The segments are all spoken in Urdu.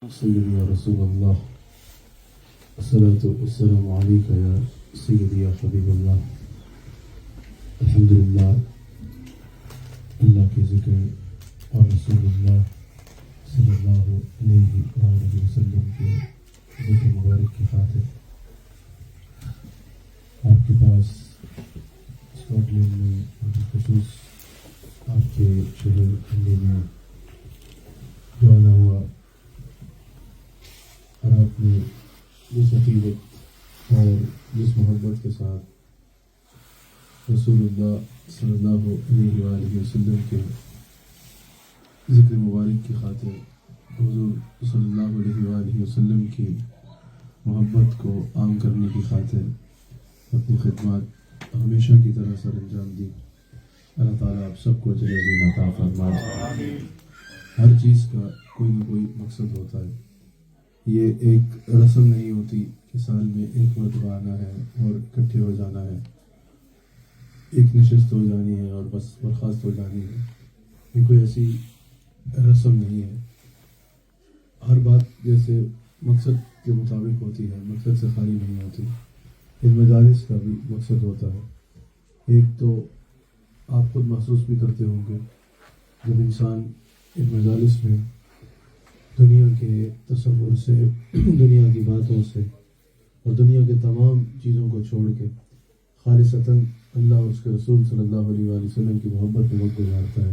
سيدي يا رسول الله، الصلاة والسلام عليك يا سيدي يا حبيب الله. الحمد للہ اللہ کے ذکر اور رسول اللہ صلی اللہ علیہ وآلہ وسلم کے ذکر مبارک کی خاطر آپ کے پاس اسکاٹ لینڈ میں اور بالخصوص آپ کے شہر کنڈی میں جو آنا ہوا اور آپ نے جس عقیدت اور جس محبت کے ساتھ رسول اللہ صلی اللہ علیہ وآلہ وسلم کے ذکر مبارک کی خاطر حضور صلی اللہ علیہ وآلہ وسلم کی محبت کو عام کرنے کی خاطر اپنی خدمات ہمیشہ کی طرح سر انجام دی، اللہ تعالیٰ آپ سب کو اجر عظیم عطا فرمائے۔ ہر چیز کا کوئی نہ کوئی مقصد ہوتا ہے، یہ ایک رسم نہیں ہوتی کہ سال میں ایک مرتبہ آنا ہے اور اکٹھے ہو جانا ہے، ایک نشست ہو جانی ہے اور بس برخاست ہو جانی ہے، یہ کوئی ایسی رسم نہیں ہے۔ ہر بات جیسے مقصد کے مطابق ہوتی ہے، مقصد سے خالی نہیں ہوتی۔ ان مجالس کا بھی مقصد ہوتا ہے، ایک تو آپ خود محسوس بھی کرتے ہوں گے جب انسان ان مجالس میں دنیا کے تصور سے، دنیا کی باتوں سے اور دنیا کے تمام چیزوں کو چھوڑ کے خالصتاً اللہ اور اس کے رسول صلی اللہ علیہ وآلہ وسلم کی محبت میں وقت گزارتا ہے،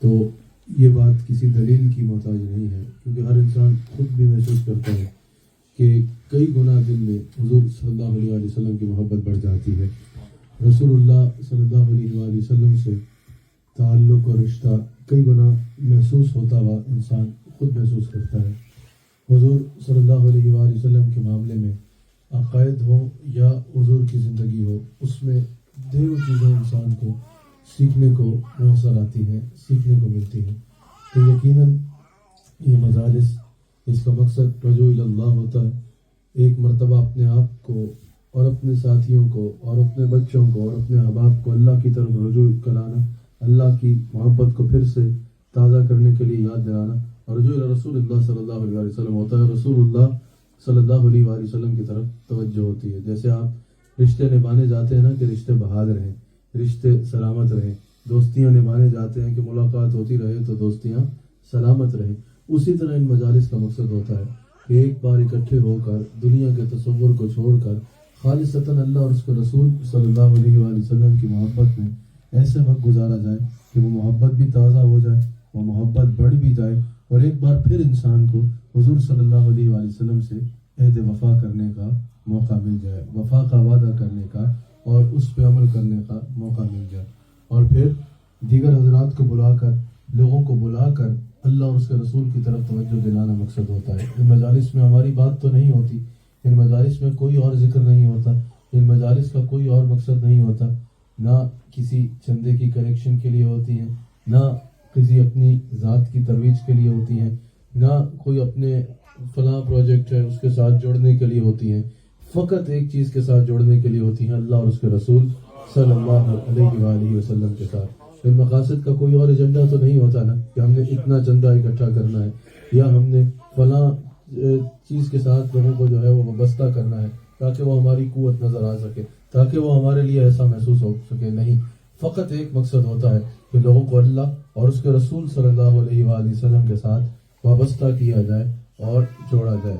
تو یہ بات کسی دلیل کی محتاج نہیں ہے، کیونکہ ہر انسان خود بھی محسوس کرتا ہے کہ کئی گنا دل میں حضور صلی اللہ علیہ وآلہ وسلم کی محبت بڑھ جاتی ہے۔ رسول اللہ صلی اللہ علیہ وآلہ وسلم سے تعلق اور رشتہ کئی گنا محسوس ہوتا ہوا انسان خود محسوس کرتا ہے۔ حضور صلی اللہ علیہ وآلہ وسلم کے معاملے میں عقائد ہوں یا حضور کی زندگی ہو، اس میں ڈھیروں چیزیں انسان کو سیکھنے کو میسر آتی ہیں، سیکھنے کو ملتی ہیں۔ تو یقیناً یہ مجالس، اس کا مقصد رجوع الی اللہ ہوتا ہے، ایک مرتبہ اپنے آپ کو اور اپنے ساتھیوں کو اور اپنے بچوں کو اور اپنے احباب کو اللہ کی طرف رجوع کرانا، اللہ کی محبت کو پھر سے تازہ کرنے کے لیے یاد دلانا، اور رجوع الی رسول اللہ صلی اللہ علیہ وسلم ہوتا ہے، رسول اللہ صلی اللہ علیہ وسلم کی طرف توجہ ہوتی ہے۔ جیسے آپ رشتے نبھانے جاتے ہیں نا کہ رشتے بحال رہیں، رشتے سلامت رہیں، دوستیاں نبھانے جاتے ہیں کہ ملاقات ہوتی رہے تو دوستیاں سلامت رہیں، اسی طرح ان مجالس کا مقصد ہوتا ہے کہ ایک بار اکٹھے ہو کر دنیا کے تصور کو چھوڑ کر خالصتاً اللہ اور اس کے رسول صلی اللہ علیہ وآلہ وسلم کی محبت میں ایسے وقت گزارا جائے کہ وہ محبت بھی تازہ ہو جائے، وہ محبت بڑھ بھی جائے، اور ایک بار پھر انسان کو حضور صلی اللہ علیہ وآلہ وسلم سے عہد وفا کرنے کا موقع مل جائے، وفا کا وعدہ کرنے کا اور اس پہ عمل کرنے کا موقع مل جائے، اور پھر دیگر حضرات کو بلا کر، لوگوں کو بلا کر اللہ اور اس کے رسول کی طرف توجہ دلانا مقصد ہوتا ہے۔ ان مجالس میں ہماری بات تو نہیں ہوتی، ان مجالس میں کوئی اور ذکر نہیں ہوتا، ان مجالس کا کوئی اور مقصد نہیں ہوتا، نہ کسی چندے کی کلیکشن کے لیے ہوتی ہیں، نہ کسی اپنی ذات کی ترویج کے لیے ہوتی ہیں، نہ کوئی اپنے فلاں پروجیکٹ ہے اس کے ساتھ جوڑنے کے لیے ہوتی ہیں، فقط ایک چیز کے ساتھ جوڑنے کے لیے ہوتی ہیں، اللہ اور اس کے رسول صلی اللہ علیہ وآلہ وسلم کے ساتھ۔ ان مقاصد کا کوئی اور ایجنڈا تو نہیں ہوتا نا کہ ہم نے اتنا چندہ اکٹھا کرنا ہے یا ہم نے فلاں چیز کے ساتھ لوگوں کو جو ہے وہ وابستہ کرنا ہے تاکہ وہ ہماری قوت نظر آ سکے، تاکہ وہ ہمارے لیے ایسا محسوس ہو سکے۔ نہیں، فقط ایک مقصد ہوتا ہے کہ لوگوں کو اللہ اور اس کے رسول صلی اللہ علیہ وآلہ وسلم کے ساتھ وابستہ کیا جائے اور جوڑا جائے۔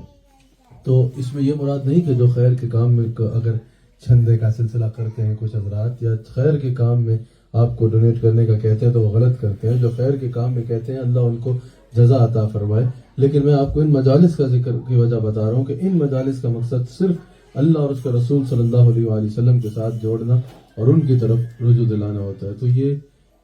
تو اس میں یہ مراد نہیں کہ جو خیر کے کام میں اگر چندے کا سلسلہ کرتے ہیں کچھ حضرات یا خیر کے کام میں آپ کو ڈونیٹ کرنے کا کہتے ہیں تو وہ غلط کرتے ہیں، جو خیر کے کام میں کہتے ہیں اللہ ان کو جزا عطا فرمائے۔ لیکن میں آپ کو ان مجالس کا ذکر کی وجہ بتا رہا ہوں کہ ان مجالس کا مقصد صرف اللہ اور اس کے رسول صلی اللہ علیہ وآلہ وسلم کے ساتھ جوڑنا اور ان کی طرف رجوع دلانا ہوتا ہے۔ تو یہ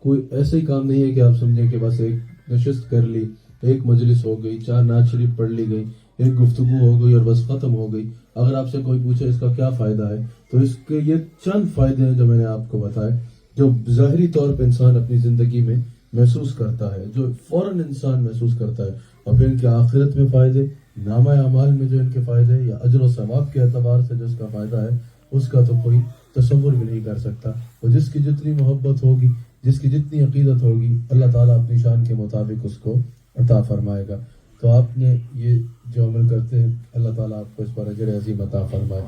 کوئی ایسے ہی کام نہیں ہے کہ آپ سمجھیں کہ بس ایک نشست کر لی، ایک مجلس ہو گئی، 4 نعت شریف پڑھ لی گئی، ایک گفتگو ہو گئی اور بس ختم ہو گئی۔ اگر آپ سے کوئی پوچھے اس کا کیا فائدہ ہے تو اس کے یہ چند فائدے ہیں جو میں نے آپ کو بتائے، جو ظاہری طور پہ انسان اپنی زندگی میں محسوس کرتا ہے، جو فوراً انسان محسوس کرتا ہے، اور پھر ان کے آخرت میں فائدے، نامہ اعمال میں جو ان کے فائدے یا اجر و ثواب کے اعتبار سے جو اس کا فائدہ ہے اس کا تو کوئی تصور بھی نہیں کر سکتا۔ اور جس کی جتنی محبت ہوگی، جس کی جتنی عقیدت ہوگی، اللہ تعالیٰ اپنی شان کے مطابق اس کو عطا فرمائے گا۔ تو آپ نے یہ جو عمل کرتے ہیں اللہ تعالیٰ آپ کو اس پر اجر عظیم عطا فرمائے،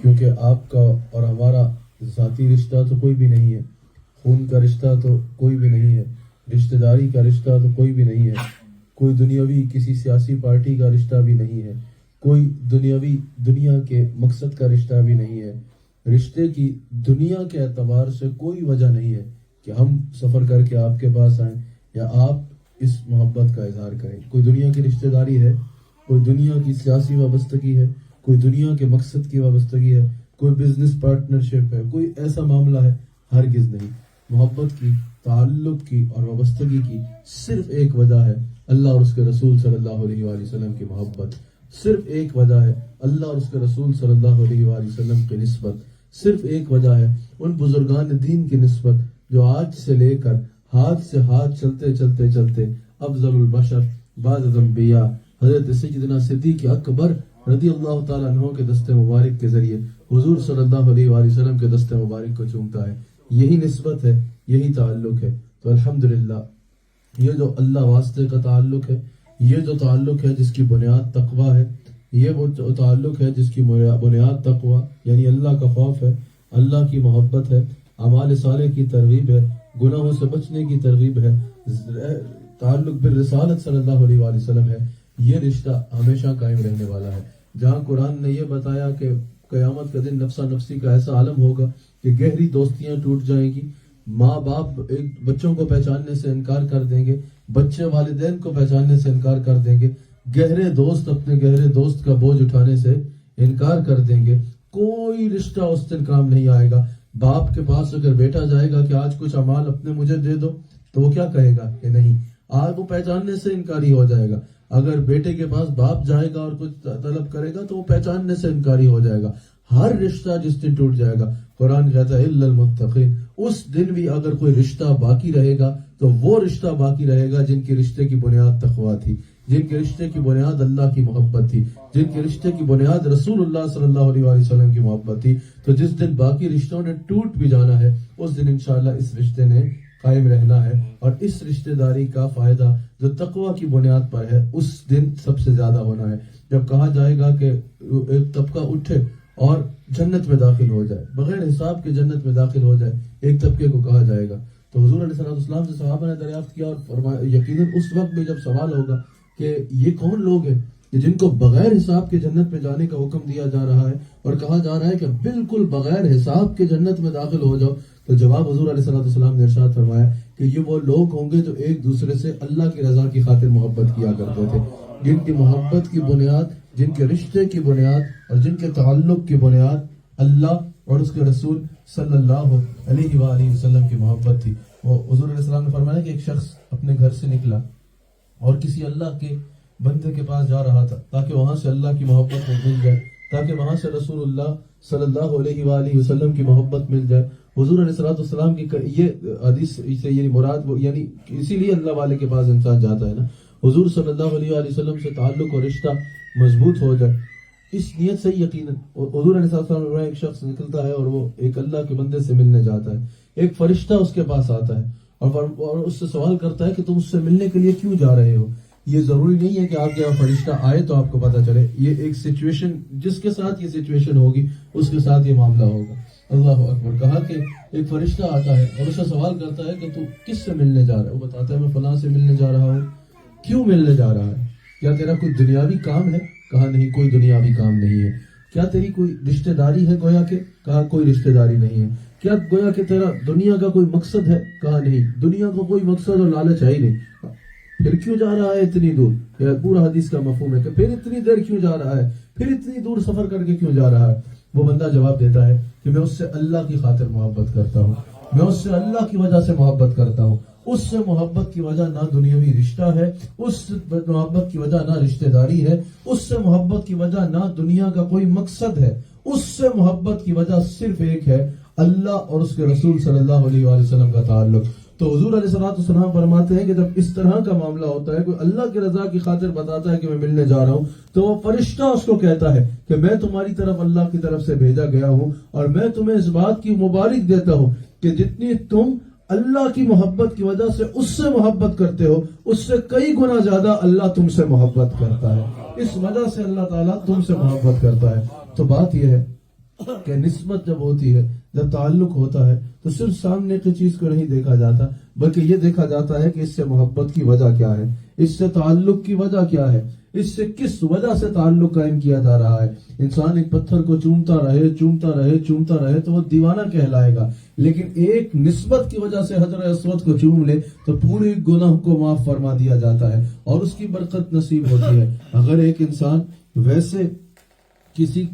کیونکہ آپ کا اور ہمارا ذاتی رشتہ تو کوئی بھی نہیں ہے، خون کا رشتہ تو کوئی بھی نہیں ہے، رشتہ داری کا رشتہ تو کوئی بھی نہیں ہے، کوئی دنیاوی کسی سیاسی پارٹی کا رشتہ بھی نہیں ہے، کوئی دنیاوی دنیا کے مقصد کا رشتہ بھی نہیں ہے۔ رشتے کی دنیا کے اعتبار سے کوئی وجہ نہیں ہے کہ ہم سفر کر کے آپ کے پاس آئیں یا آپ اس محبت کا اظہار کریں۔ کوئی دنیا کی رشتہ داری ہے، کوئی دنیا کی سیاسی وابستگی ہے، کوئی دنیا کے مقصد کی وابستگی ہے، کوئی بزنس پارٹنرشپ ہے، کوئی ایسا معاملہ ہے، ہرگز نہیں۔ محبت کی، تعلق کی اور وابستگی کی صرف ایک وجہ ہے، اللہ اور اس کے رسول صلی اللہ علیہ وآلہ وسلم کی محبت۔ صرف ایک وجہ ہے، اللہ اور اس کے رسول صلی اللہ علیہ وآلہ وسلم کی نسبت۔ صرف ایک وجہ ہے، ان بزرگان دین کی نسبت جو آج سے لے کر ہاتھ سے ہاتھ چلتے چلتے چلتے افضل البشر بعد الانبیاء حضرت سیدنا صدیق اکبر رضی اللہ تعالیٰ عنہ کے دست مبارک کے ذریعے حضور صلی اللہ علیہ وآلہ وسلم کے دست مبارک کو چومتا ہے۔ یہی نسبت ہے، یہی تعلق ہے۔ تو الحمدللہ یہ جو اللہ واسطے کا تعلق ہے، یہ جو تعلق ہے جس کی بنیاد تقویٰ ہے، یہ وہ تعلق ہے جس کی بنیاد تقویٰ یعنی اللہ کا خوف ہے، اللہ کی محبت ہے، اعمال صالح کی ترغیب ہے، گناہوں سے بچنے کی ترغیب ہے، تعلق بالرسالت صلی اللہ علیہ وآلہ وسلم ہے۔ یہ رشتہ ہمیشہ قائم رہنے والا ہے۔ جہاں قرآن نے یہ بتایا کہ قیامت کا دن نفسا نفسی کا ایسا عالم ہوگا کہ گہری دوستیاں ٹوٹ جائیں گی، ماں باپ ایک بچوں کو پہچاننے سے انکار کر دیں گے، بچے والدین کو پہچاننے سے انکار کر دیں گے، گہرے دوست اپنے گہرے دوست کا بوجھ اٹھانے سے انکار کر دیں گے، کوئی رشتہ اس دن کام نہیں آئے گا۔ باپ کے پاس اگر بیٹا جائے گا کہ آج کچھ اعمال اپنے مجھے دے دو تو وہ کیا کہے گا کہ نہیں، آج وہ پہچاننے سے انکاری ہو جائے گا۔ اگر بیٹے کے پاس باپ جائے گا اور کچھ طلب کرے گا تو وہ پہچاننے سے انکاری ہو جائے گا۔ ہر رشتہ جس دن ٹوٹ جائے گا، قرآن کہتا ہے الا المتقین، اس دن بھی اگر کوئی رشتہ باقی رہے گا تو وہ رشتہ باقی رہے گا جن کے رشتے کی بنیاد تقویٰ تھی، جن کے رشتے کی بنیاد اللہ کی محبت تھی، جن کے رشتے کی بنیاد رسول اللہ صلی اللہ علیہ وآلہ وسلم کی محبت تھی۔ تو جس دن باقی رشتوں نے ٹوٹ بھی جانا ہے، اس دن انشاءاللہ اس رشتے نے قائم رہنا ہے، اور اس رشتہ داری کا فائدہ جو تقویٰ کی بنیاد پر ہے اس دن سب سے زیادہ ہونا ہے۔ جب کہا جائے گا کہ ایک طبقہ اٹھے اور جنت میں داخل ہو جائے، بغیر حساب کے جنت میں داخل ہو جائے، ایک طبقے کو کہا جائے گا، تو حضور علیہ السلام سے صحابہ نے دریافت کیا اور فرمایا، یقیناً اس وقت بھی جب سوال ہوگا کہ یہ کون لوگ ہیں کہ جن کو بغیر حساب کے جنت میں جانے کا حکم دیا جا رہا ہے اور کہا جا رہا ہے کہ بالکل بغیر حساب کے جنت میں داخل ہو جاؤ، تو جواب حضور علیہ السلام نے ارشاد فرمایا کہ یہ وہ لوگ ہوں گے جو ایک دوسرے سے اللہ کی رضا کی خاطر محبت کیا کرتے تھے، جن کی محبت کی بنیاد، جن کے رشتے کی بنیاد اور جن کے تعلق کی بنیاد اللہ اور اس کے رسول صلی اللہ علیہ وآلہ وسلم کی محبت تھی۔ وہ حضور علیہ السلام نے فرمایا کہ ایک شخص اپنے گھر سے نکلا اور کسی اللہ کے بندے کے پاس جا رہا تھا تاکہ وہاں سے اللہ کی محبت مل جائے، تاکہ وہاں سے رسول اللہ صلی اللہ علیہ وآلہ وسلم کی محبت مل جائے۔ حضور علیہ السلام کی یہ حدیث سے یعنی مراد یعنی اسی لیے اللہ والے کے پاس انسان جاتا ہے نا، حضور صلی اللہ علیہ وآلہ وسلم سے تعلق اور رشتہ مضبوط ہو جائے، اس نیت سے یقیناً حضور علیہ السلام میں ایک شخص نکلتا ہے اور وہ ایک اللہ کے بندے سے ملنے جاتا ہے، ایک فرشتہ اس کے پاس آتا ہے اور اس سے سوال کرتا ہے کہ تم اس سے ملنے کے لیے کیوں جا رہے ہو۔ یہ ضروری نہیں ہے کہ آپ کے یہاں فرشتہ آئے تو آپ کو پتا چلے، یہ ایک سچویشن جس کے ساتھ یہ سچویشن ہوگی اس کے ساتھ یہ معاملہ ہوگا۔ اللہ اکبر، کہا کہ ایک فرشتہ آتا ہے اور اس سے سوال کرتا ہے کہ تو کس سے ملنے جا رہا ہے، وہ بتاتا ہے میں فلاں سے ملنے جا رہا ہوں۔ کیوں ملنے جا رہا ہے؟ کیا تیرا کوئی دنیاوی کام ہے؟ کہا نہیں، کوئی دنیاوی کام نہیں ہے۔ کیا تیری کوئی رشتہ داری ہے؟ گویا کہ کہا کوئی رشتہ داری نہیں ہے۔ کیا گویا کہ تیرا دنیا کا کوئی مقصد ہے؟ کہا نہیں، دنیا کا کوئی مقصد اور لالچ ہے ہی نہیں۔ پھر کیوں جا رہا ہے اتنی دور؟ پورا حدیث کا مفہوم ہے کہ پھر اتنی دیر کیوں جا رہا ہے، پھر اتنی دور سفر کر کے کیوں جا رہا ہے؟ وہ بندہ جواب دیتا ہے کہ میں اس سے اللہ کی خاطر محبت کرتا ہوں، میں اس سے اللہ کی وجہ سے محبت کرتا ہوں۔ اس سے محبت کی وجہ نہ دنیاوی رشتہ ہے، اس سے محبت کی وجہ نہ رشتہ داری ہے، اس سے محبت کی وجہ نہ دنیا کا کوئی مقصد ہے، اس سے محبت کی وجہ صرف ایک ہے، اللہ اور اس کے رسول صلی اللہ علیہ وآلہ وسلم کا تعلق۔ تو حضور علیہ السلام فرماتے ہیں کہ جب اس طرح کا معاملہ ہوتا ہے، کوئی اللہ کی رضا کی خاطر بتاتا ہے کہ میں ملنے جا رہا ہوں، تو وہ فرشتہ اس کو کہتا ہے کہ میں تمہاری طرف اللہ کی طرف سے بھیجا گیا ہوں اور میں تمہیں اس بات کی مبارک دیتا ہوں کہ جتنی تم اللہ کی محبت کی وجہ سے اس سے محبت کرتے ہو، اس سے کئی گنا زیادہ اللہ تم سے محبت کرتا ہے. اس وجہ سے اللہ تعالیٰ تم سے محبت کرتا ہے. تو بات یہ ہے کہ نسبت جب ہوتی ہے، جب تعلق ہوتا ہے، تو صرف سامنے کی چیز کو نہیں دیکھا جاتا، بلکہ یہ دیکھا جاتا ہے کہ اس سے محبت کی وجہ کیا ہے، اس سے تعلق کی وجہ کیا ہے، اس سے کس وجہ سے تعلق قائم کیا جا رہا ہے. انسان ایک پتھر کو چومتا رہے تو وہ دیوانہ کہلائے گا، لیکن ایک نسبت کی وجہ سے حجر اسود کو چوم لے تو پوری گناہ کو معاف فرما دیا جاتا ہے اور اس کی برکت نصیب ہوتی ہے. اگر ایک انسان ویسے کسی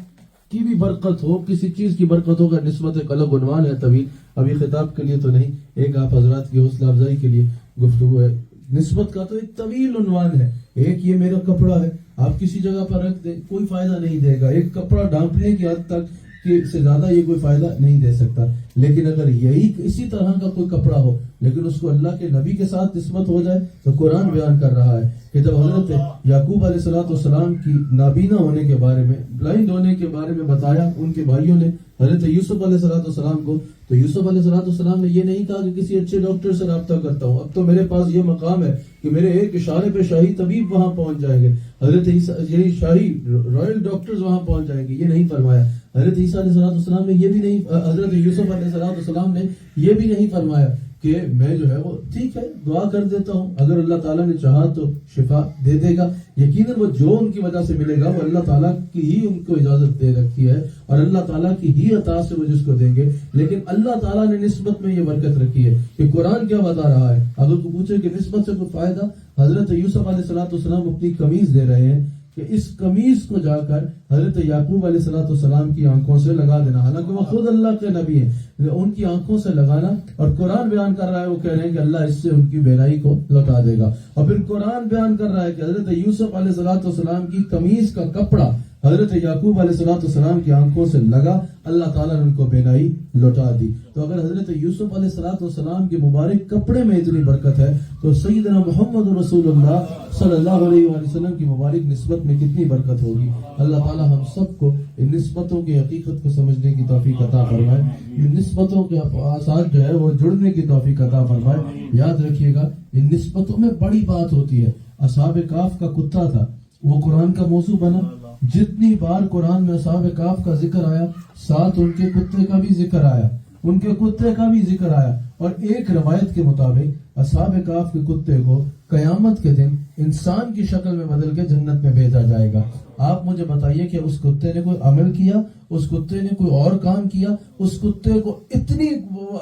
کی بھی برکت ہو، کسی چیز کی برکت ہو، اگر نسبت ایک الگ عنوان ہے طویل، ابھی خطاب کے لیے تو نہیں، ایک آپ حضرات کی حوصلہ افزائی کے لیے گفتگو ہے. نسبت کا تو ایک طویل عنوان ہے. ایک یہ میرا کپڑا ہے، آپ کسی جگہ پر رکھ دیں کوئی فائدہ نہیں دے گا، ایک کپڑا ڈھانپنے کی حد تک کہ سے زیادہ یہ کوئی فائدہ نہیں دے سکتا. لیکن اگر یہی اسی طرح کا کوئی کپڑا ہو لیکن اس کو اللہ کے نبی کے ساتھ نسبت ہو جائے، تو قرآن بیان کر رہا ہے کہ جب حضرت یعقوب علیہ السلام کی نابینا ہونے کے بارے میں، بلائنڈ ہونے کے بارے میں بتایا ان کے بھائیوں نے حضرت یوسف علیہ السلام کو، تو یوسف علیہ السلام نے یہ نہیں کہا کہ کسی اچھے ڈاکٹر سے رابطہ کرتا ہوں، اب تو میرے پاس یہ مقام ہے کہ میرے ایک اشارے پہ شاہی طبیب وہاں پہنچ جائیں گے، حضرت یہی شاہی رائل ڈاکٹرز وہاں پہنچ جائیں گے. یہ نہیں فرمایا. حضرت عیسیٰ علیہ السلام نے یہ بھی نہیں، حضرت یوسف علیہ السلام نے یہ بھی نہیں فرمایا کہ میں جو ہے وہ ٹھیک ہے دعا کر دیتا ہوں، اگر اللہ تعالیٰ نے چاہا تو شفا دے دے گا. یقیناً وہ جو ان کی وجہ سے ملے گا وہ اللہ تعالیٰ کی ہی ان کو اجازت دے رکھی ہے اور اللہ تعالیٰ کی ہی عطا سے وہ جس کو دیں گے. لیکن اللہ تعالیٰ نے نسبت میں یہ برکت رکھی ہے کہ قرآن کیا بتا رہا ہے. اگر کوئی پوچھے کہ نسبت سے کوئی فائدہ، حضرت یوسف علیہ السلام اپنی قمیض دے رہے ہیں کہ اس قمیض کو جا کر حضرت یعقوب علیہ السلام کی آنکھوں سے لگا دینا، حالانکہ وہ خود اللہ کے نبی ہیں، ان کی آنکھوں سے لگانا. اور قرآن بیان کر رہا ہے، وہ کہہ رہے ہیں کہ اللہ اس سے ان کی بہرائی کو لوٹا دے گا. اور پھر قرآن بیان کر رہا ہے کہ حضرت یوسف علیہ السلام کی قمیض کا کپڑا حضرت یعقوب علیہ السلام کی آنکھوں سے لگا، اللہ تعالیٰ نے ان کو بینائی لوٹا دی. تو اگر حضرت یوسف علیہ السلام کے مبارک کپڑے میں اتنی برکت ہے تو سیدنا محمد رسول اللہ صلی اللہ علیہ وسلم کی مبارک نسبت میں کتنی برکت ہوگی. اللہ تعالیٰ ہم سب کو ان نسبتوں کی حقیقت کو سمجھنے کی توفیق عطا فرمائے، ان نسبتوں کے ساتھ جو ہے وہ جڑنے کی توفیق عطا فرمائے. یاد رکھیے گا ان نسبتوں میں بڑی بات ہوتی ہے. اصحاب کہف کا کتا تھا، وہ قرآن کا موضوع بنا. جتنی بار قرآن میں اصحاب کہف کا ذکر آیا، ساتھ ان کے کتے کا بھی ذکر آیا، ان کے کتے کا بھی ذکر آیا. اور ایک روایت کے مطابق اصحاب کہف کے کتے کو قیامت کے دن انسان کی شکل میں بدل کے جنت میں بھیجا جائے گا. آپ مجھے بتائیے کہ اس کتے نے کوئی عمل کیا، اس کتے نے کوئی اور کام کیا، اس کتے کو اتنی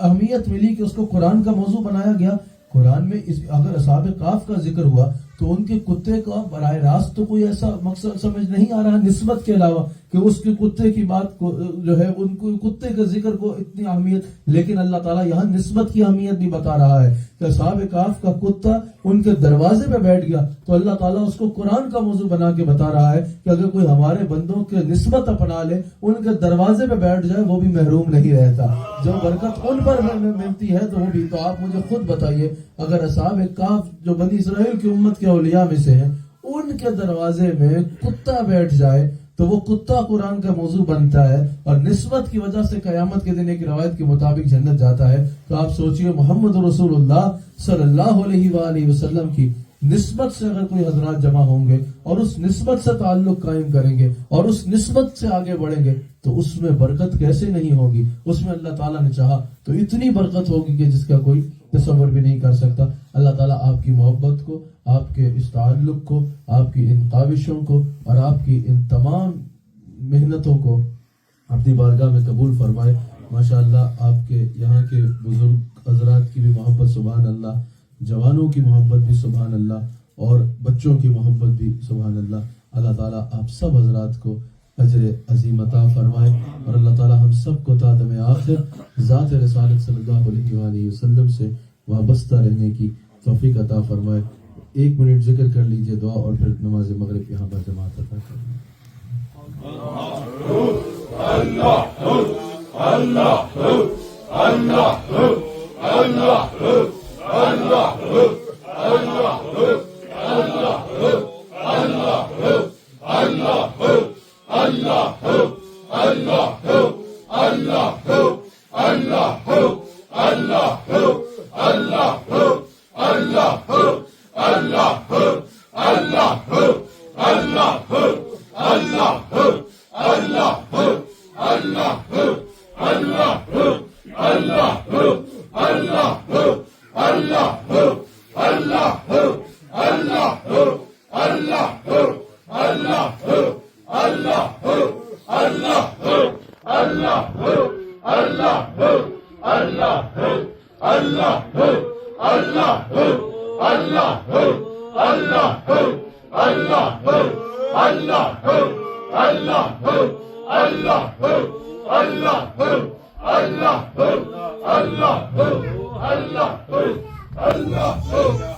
اہمیت ملی کہ اس کو قرآن کا موضوع بنایا گیا. قرآن میں اگر اصحاب کہف کا ذکر ہوا تو ان کے کتے کا براہ راست تو کوئی ایسا مقصد سمجھ نہیں آ رہا نسبت کے علاوہ کہ اس کے کتے کی بات کو جو ہے ان کو کتے کے ذکر کو اتنی اہمیت، لیکن اللہ تعالیٰ یہاں نسبت کی اہمیت بھی بتا رہا ہے کہ اصحاب کہف کا کتا ان کے دروازے پہ بیٹھ گیا تو اللہ تعالیٰ اس کو قرآن کا موضوع بنا کے بتا رہا ہے کہ اگر کوئی ہمارے بندوں کے نسبت اپنا لے، ان کے دروازے پہ بیٹھ جائے، وہ بھی محروم نہیں رہتا. جو برکت ان پر ملتی ہے تو وہ بھی. تو آپ مجھے خود بتائیے، اگر اصحاب کہف جو بنی اسرائیل کی امت کے اولیاء میں سے ہیں، ان کے دروازے میں کتا بیٹھ جائے تو وہ کتا قرآن کا موضوع بنتا ہے اور نسبت کی وجہ سے قیامت کے دن ایک روایت کے مطابق جنت جاتا ہے. تو آپ سوچئے محمد رسول اللہ صلی اللہ علیہ وآلہ وسلم کی نسبت سے اگر کوئی حضرات جمع ہوں گے اور اس نسبت سے تعلق قائم کریں گے اور اس نسبت سے آگے بڑھیں گے تو اس میں برکت کیسے نہیں ہوگی. اس میں اللہ تعالیٰ نے چاہا تو اتنی برکت ہوگی کہ جس کا کوئی تصور بھی نہیں کر سکتا. اللہ تعالیٰ آپ کی محبت کو، آپ کے اس تعلق کو، آپ کی ان کاوشوں کو اور آپ کی ان تمام محنتوں کو اپنی بارگاہ میں قبول فرمائے. ماشاءاللہ آپ کے یہاں کے بزرگ حضرات کی بھی محبت سبحان اللہ، جوانوں کی محبت بھی سبحان اللہ اور بچوں کی محبت بھی سبحان اللہ. اللہ تعالیٰ آپ سب حضرات کو اجر عظیم عطا فرمائے اور اللہ تعالیٰ ہم سب کو تا دم آخر ذات رسالت صلی اللہ علیہ وآلہ وسلم سے وابستہ رہنے کی توفیق عطا فرمائے. 1 منٹ ذکر کر لیجئے دعا اور پھر نماز مغرب یہاں پر جماعت عطا فرمائے. Allah